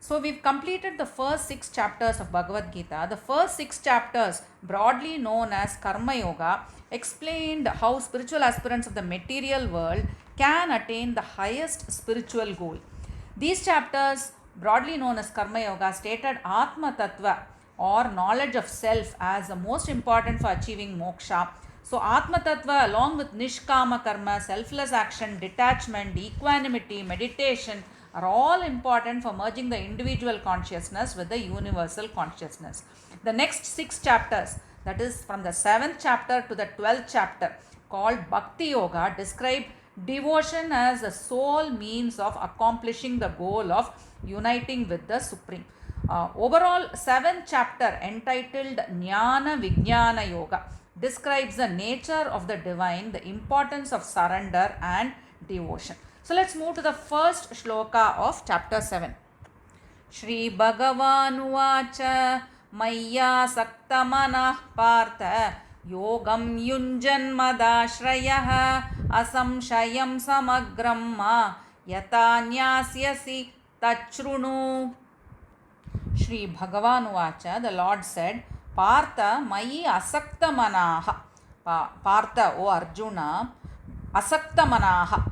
So we've completed the first 6 chapters of Bhagavad Gita. The first 6 chapters, broadly known as Karma Yoga, explained how spiritual aspirants of the material world can attain the highest spiritual goal. These chapters, broadly known as Karma Yoga, stated Atma Tattva or knowledge of self as the most important for achieving moksha. So, Atma Tattva, along with Nishkama Karma, selfless action, detachment, equanimity, meditation, are all important for merging the individual consciousness with the universal consciousness. The next 6 chapters, that is from the 7th chapter to the 12th chapter, called Bhakti Yoga, describe devotion as the sole means of accomplishing the goal of uniting with the Supreme. Overall, 7th chapter entitled Jnana Vijnana Yoga describes the nature of the divine, the importance of surrender and devotion. So let's move to the first shloka of chapter 7. Shri Bhagavan Maya Saktamana Partha Yogam Yunjan Madashrayah Asamshayam Samagramma Yatanyasya Tachrunu. Shri Bhagavan the Lord said, Partha Mayi Asakta Manaha. Partha, O Arjuna, Asakta Manaha.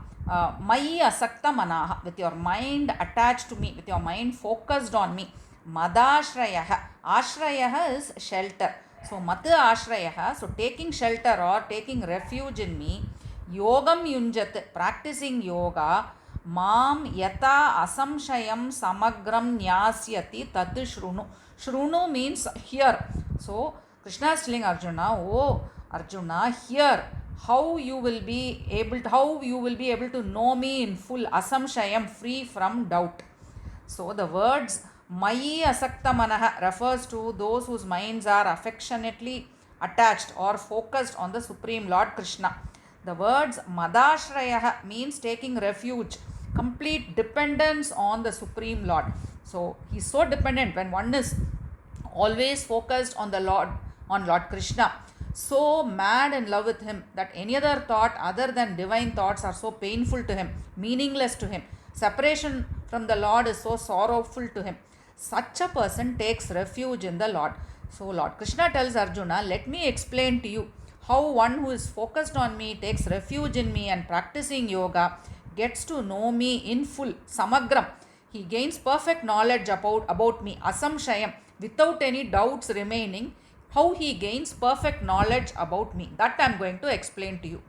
Mayi Asakta Manaha. With your mind attached to me, with your mind focused on me. Madashrayaha. Ashrayaha is shelter. So, Mata Ashrayaha, so taking shelter or taking refuge in me. Yogam Yunjat, practicing yoga. Mam yata asamshayam samagram nyasyati tat shrunu. Shrunu means hear. So Krishna is telling Arjuna, oh Arjuna, hear how you will be able to know me in full. Asamshayam, free from doubt. So the words Mayi Asakta Manaha refers to those whose minds are affectionately attached or focused on the Supreme Lord Krishna. The words Madashrayah means taking refuge, complete dependence on the Supreme Lord. So he's so dependent when one is always focused on the Lord, on Lord Krishna, so mad in love with him that any other thought other than divine thoughts are so painful to him, meaningless to him. Separation from the Lord is so sorrowful to him. Such a person takes refuge in the Lord. So Lord Krishna tells Arjuna, let me explain to you how one who is focused on me, takes refuge in me and practicing yoga, gets to know me in full, samagram. He gains perfect knowledge about me, asamshayam, without any doubts remaining. How he gains perfect knowledge about me, that I am going to explain to you.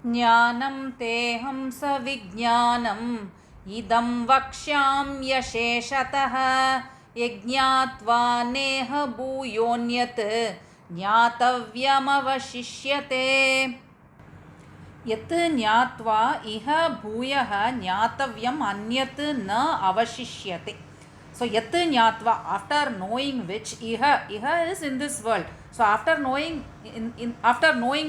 Jnanam teham savijnanam idam vakshyamya sheshatah yajnatva neha bhuyonyat ज्ञातव्यम अवशिष्यते यत् ज्ञात्वा इह भूयः ज्ञातव्यम अन्यत् न अवशिष्यते. So yat jnatva, after knowing which, iha is in this world. So after knowing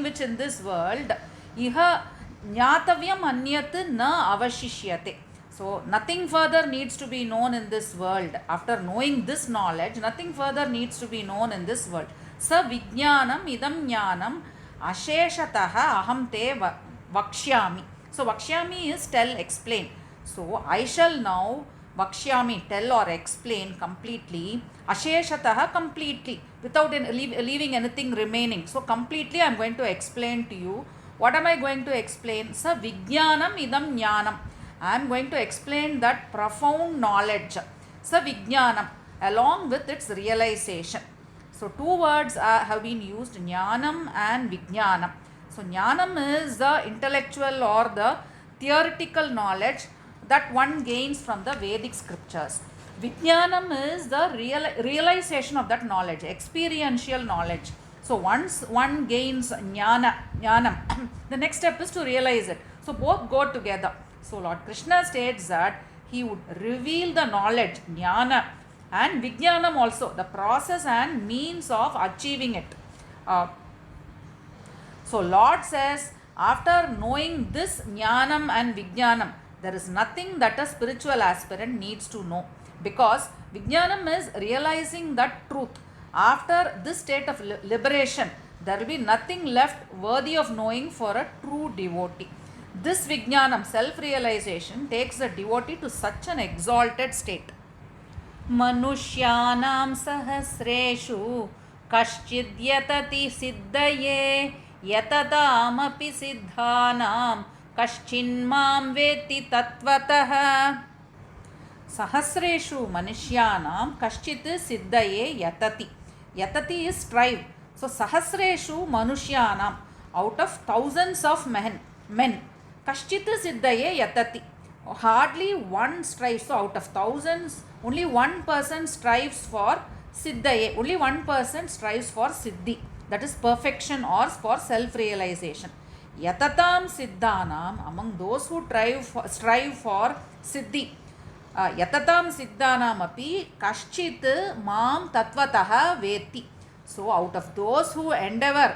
which in this world, iha jnatavyam anyat na avashishyate. So nothing further needs to be known in this world. After knowing this knowledge, nothing further needs to be known in this world. Sa vijnanam idam jnanam asheshataha aham te vakshyami. So vakshyami is tell, explain. So I shall now vakshyami, tell or explain completely. Asheshataha, completely, without leaving anything remaining. So completely I am going to explain to you. What am I going to explain? Sa vijnanam idam jnanam. I am going to explain that profound knowledge. Sa vijnanam, along with its realization. So two words have been used, jnanam and vijnanam. So jnanam is the intellectual or the theoretical knowledge that one gains from the Vedic scriptures. Vijnanam is the realization of that knowledge, experiential knowledge. So once one gains jnanam, the next step is to realize it. So both go together. So Lord Krishna states that he would reveal the knowledge, jnana, and vijnanam also, the process and means of achieving it. So Lord says, after knowing this jnanam and vijnanam, there is nothing that a spiritual aspirant needs to know, because vijnanam is realizing that truth. After this state of liberation, there will be nothing left worthy of knowing for a true devotee. This vijnanam, self-realization, takes the devotee to such an exalted state. मनुष्याणां सहस्रेषु कश्चिद्यतति सिद्धये यततामपि सिद्धानां कश्चिन्मां वेत्ति तत्त्वतः सहस्रेषु मनुष्याणां कश्चित् सिद्धये यतति. Yatati is strive. So सहस्रेषु मनुष्याणां, out of thousands of men कश्चित् सिद्धये यतति. Hardly one strives. So out of thousands, only one person strives for siddhaye. Only one person strives for siddhi. That is perfection or for self-realization. Yatatam siddhanam, among those who strive for siddhi. Yatatam siddhanam api kaschit mam tatvatah veti. So out of those who endeavor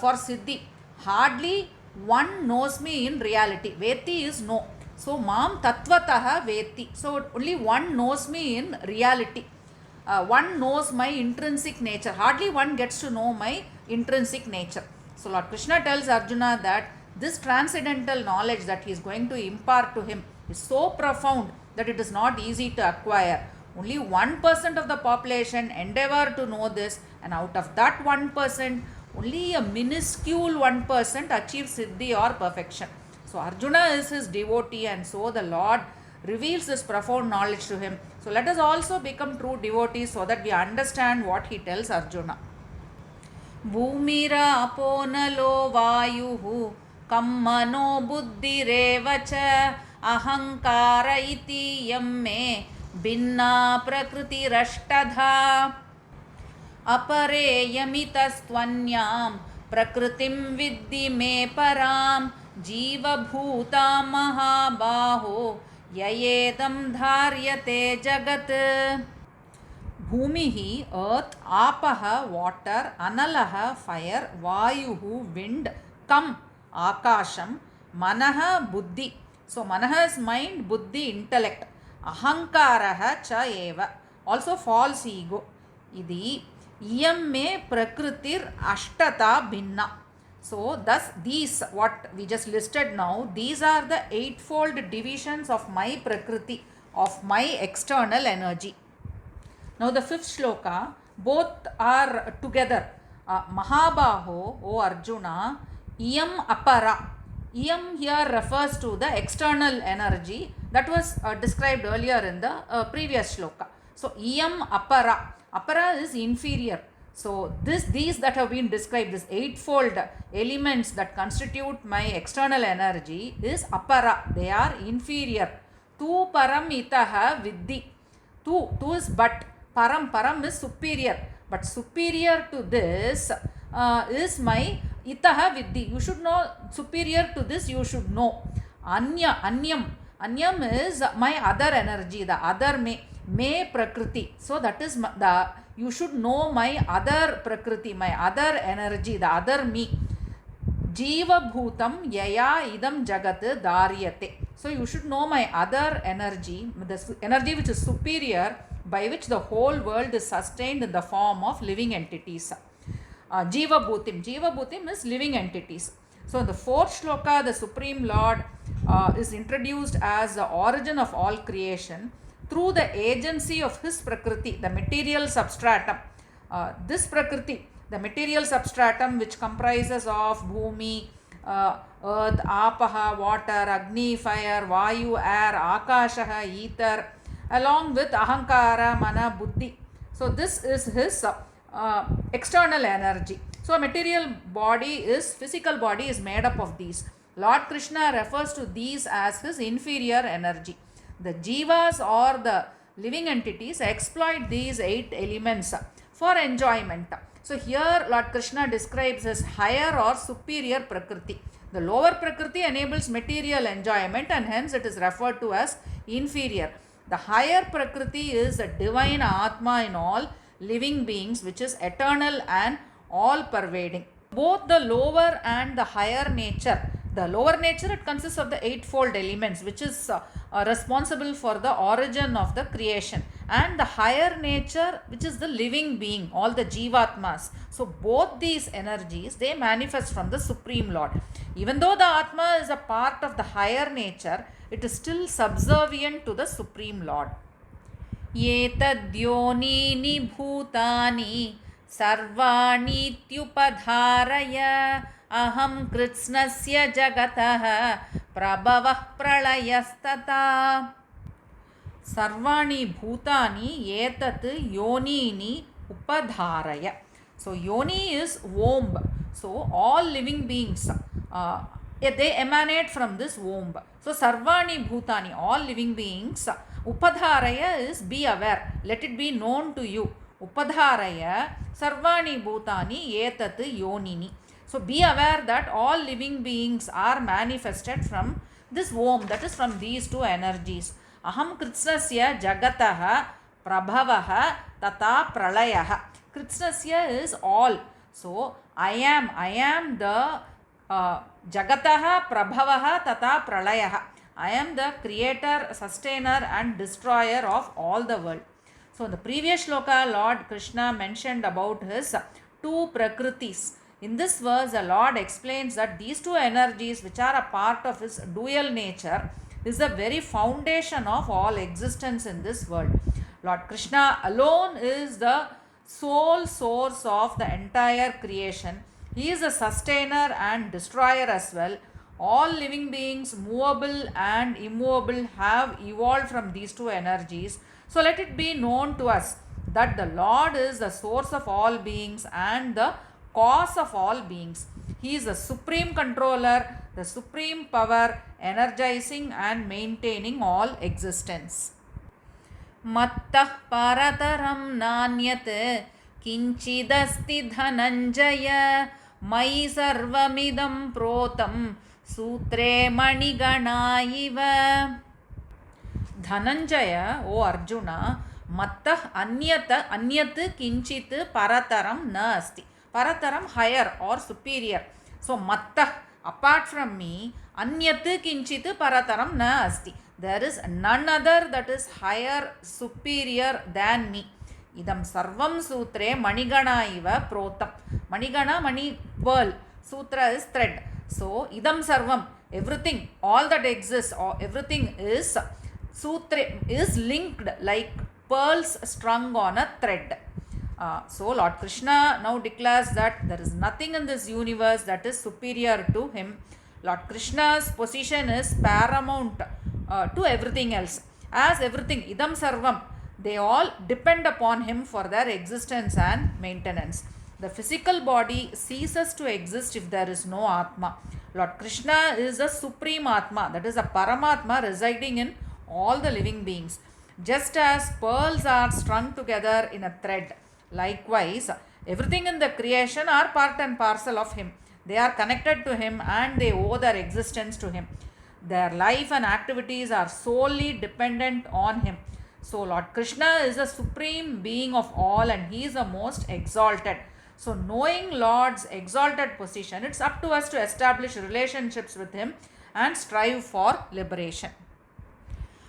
for siddhi, hardly one knows me in reality. Veti is know. So mam tatvatah veti. So only one knows me in reality. One knows my intrinsic nature. Hardly one gets to know my intrinsic nature. So Lord Krishna tells Arjuna that this transcendental knowledge that he is going to impart to him is so profound that it is not easy to acquire. Only 1% of the population endeavor to know this, and out of that 1%, only a minuscule 1% achieves siddhi or perfection. So Arjuna is his devotee, and so the Lord reveals this profound knowledge to him. So let us also become true devotees so that we understand what he tells Arjuna. Bhumirapo nalo vayuhu kammano buddhirevacha ahankara iti yamme binna prakritirashtadha apareyamitastvanyam prakritim viddi me param जीवभूता महाबाहो ययेदं धार्यते जगत्. Bhumihi, earth, apaha, water, analaha, fire, vayuhu, wind, kam, akasham, manaha, buddhi. So manaha is mind, buddhi, intellect. Ahankaraha cha eva, also false ego. Idi iyam me prakritir ashtata bhinna. So thus these, what we just listed now, these are the eightfold divisions of my prakriti, of my external energy. Now the fifth shloka, both are together. Mahabaho, O Arjuna, iyam apara. Iyam here refers to the external energy that was described earlier in the previous shloka. So iyam apara. Apara is inferior. So these that have been described, this eightfold elements that constitute my external energy is apara. They are inferior. Tu param itaha viddhi. Tu is but. Param is superior. But superior to this is my itaha viddhi. You should know, superior to this you should know. Anyam is my other energy, the other me prakriti. So that is the, you should know my other prakriti, my other energy, the other me. Jiva bhutam yaya idam jagat dharyate. So you should know my other energy, the energy which is superior, by which the whole world is sustained in the form of living entities. Jiva bhutim is living entities. So in the fourth shloka, the Supreme Lord is introduced as the origin of all creation through the agency of his prakriti, the material substratum. This prakriti, the material substratum which comprises of bhumi, earth, apaha, water, agni, fire, vayu, air, akashaha, ether, along with ahankara, mana, buddhi. So this is his external energy. So a material body is, physical body is made up of these. Lord Krishna refers to these as his inferior energy. The jivas or the living entities exploit these 8 elements for enjoyment. So here Lord Krishna describes his higher or superior prakriti. The lower prakriti enables material enjoyment and hence it is referred to as inferior. The higher prakriti is the divine Atma in all living beings, which is eternal and all pervading. Both the lower and the higher nature, the lower nature, it consists of the eightfold elements which is responsible for the origin of the creation, and the higher nature which is the living being, all the jivatmas. So both these energies, they manifest from the Supreme Lord. Even though the Atma is a part of the higher nature, it is still subservient to the Supreme Lord. एतद्योनीनि भूतानि सर्वाणीत्युपधारय अहं कृत्स्नस्य जगतः प्रभवः प्रलयस्तथा. सर्वाणि भूतानि एतत् योनीनि upadharaya. So yoni is womb. So all living beings they emanate from this womb. So sarvani bhutani, all living beings. Upadharaya is be aware, let it be known to you. Upadharaya sarvani bhutani etat yonini. So be aware that all living beings are manifested from this womb, that is from these two energies. Aham kritsnasya jagatah prabhavaha tata pralayah. Kritsnasya is all. So I am the jagatah prabhavaha tata pralayah. I am the creator, sustainer and destroyer of all the world. So in the previous shloka, Lord Krishna mentioned about his two prakritis. In this verse, the Lord explains that these two energies, which are a part of his dual nature, is the very foundation of all existence in this world. Lord Krishna alone is the sole source of the entire creation. He is a sustainer and destroyer as well. All living beings, movable and immovable, have evolved from these two energies. So let it be known to us that the Lord is the source of all beings and the cause of all beings. He is the supreme controller, the supreme power, energizing and maintaining all existence. मत्तः परतरं नान्यत् किञ्चिदस्ति धनञ्जय मयि सर्वमिदं प्रोतं सूत्रे मणिगणा इव. Dhananjaya, O Arjuna, mattah anyat kinchit parataram na asti. Parataram higher or superior. So mattah, apart from me, anyat kinchit parataram na asti. There is none other that is higher, superior than me. Idam sarvam sutre manigana iva protam. Manigana, mani, pearl. Sutra is thread. So idam sarvam, everything, all that exists, or everything is sutra, is linked like pearls strung on a thread. So Lord Krishna now declares that there is nothing in this universe that is superior to him. Lord Krishna's position is paramount to everything else. As everything, idam sarvam, they all depend upon him for their existence and maintenance. The physical body ceases to exist if there is no Atma. Lord Krishna is a supreme Atma, that is a Paramatma residing in all the living beings. Just as pearls are strung together in a thread, likewise, everything in the creation are part and parcel of him. They are connected to him and they owe their existence to him. Their life and activities are solely dependent on him. So Lord Krishna is the supreme being of all and he is the most exalted. So knowing Lord's exalted position, it's up to us to establish relationships with him and strive for liberation.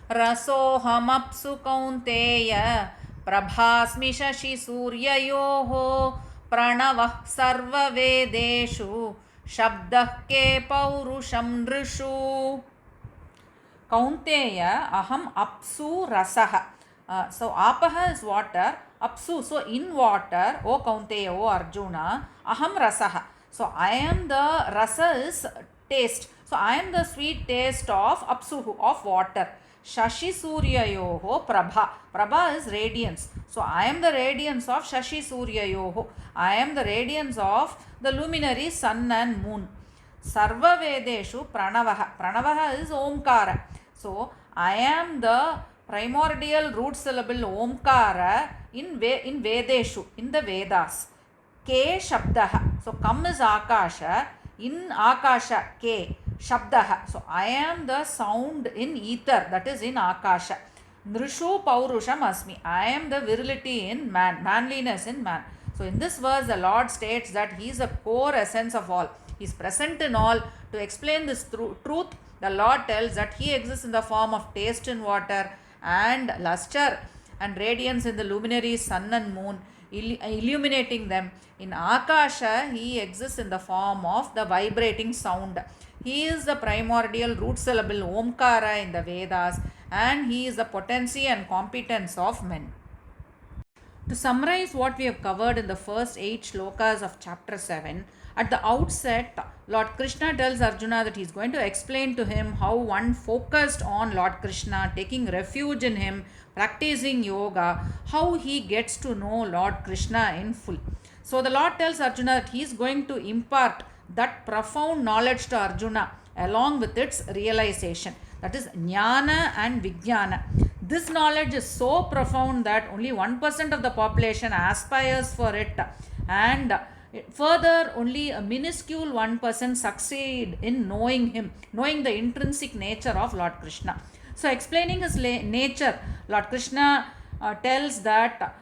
Rasohamapsu kaunteya prabhasmi shashi suryayoho pranavah sarva vedeshu shabdah ke paurusham nrishu. Kaunteya aham apsu rasaha. So apaha is water, apsu, so in water, O Kaunteya, O Arjuna, aham rasaha. So I am the rasa is taste. So I am the sweet taste of apsuhu, of water. Shashi Suryayoho Prabha. Prabha is radiance. So I am the radiance of Shashi Suryayoho. I am the radiance of the luminary sun and moon. Sarva Vedeshu Pranavaha. Pranavaha is Omkara. So I am the primordial root syllable Omkara in Vedeshu, in the Vedas. Ke Shabdaha. So Kam is Akasha. In Akasha, Ke. Shabdaha. So I am the sound in ether, that is in Akasha. Nrishu Paurusham Asmi. I am the virility in man, manliness in man. So in this verse, the Lord states that he is the core essence of all. He is present in all. To explain this truth, the Lord tells that he exists in the form of taste in water and luster and radiance in the luminary sun and moon, illuminating them. In Akasha, he exists in the form of the vibrating sound. He is the primordial root syllable Omkara in the Vedas and he is the potency and competence of men. To summarize what we have covered in the first 8 shlokas of chapter 7, at the outset, Lord Krishna tells Arjuna that he is going to explain to him how one focused on Lord Krishna, taking refuge in him, practicing yoga, how he gets to know Lord Krishna in full. So the Lord tells Arjuna that he is going to impart that profound knowledge to Arjuna along with its realization. That is jnana and vijnana. This knowledge is so profound that only 1% of the population aspires for it, and further, only a minuscule 1% succeed in knowing him, knowing the intrinsic nature of Lord Krishna. So, explaining his nature, Lord Krishna tells that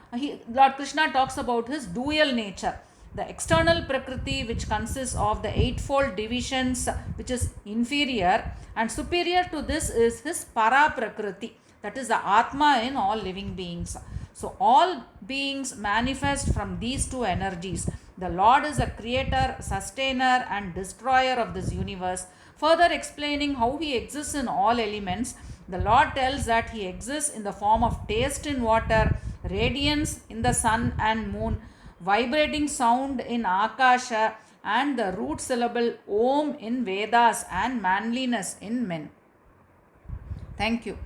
Lord Krishna talks about his dual nature. The external prakriti, which consists of the eightfold divisions, which is inferior, and superior to this is his para prakriti, that is the Atma in all living beings. So, all beings manifest from these two energies. The Lord is the creator, sustainer, and destroyer of this universe. Further explaining how he exists in all elements, the Lord tells that he exists in the form of taste in water, radiance in the sun and moon, vibrating sound in Akasha, and the root syllable Om in Vedas, and manliness in men. Thank you.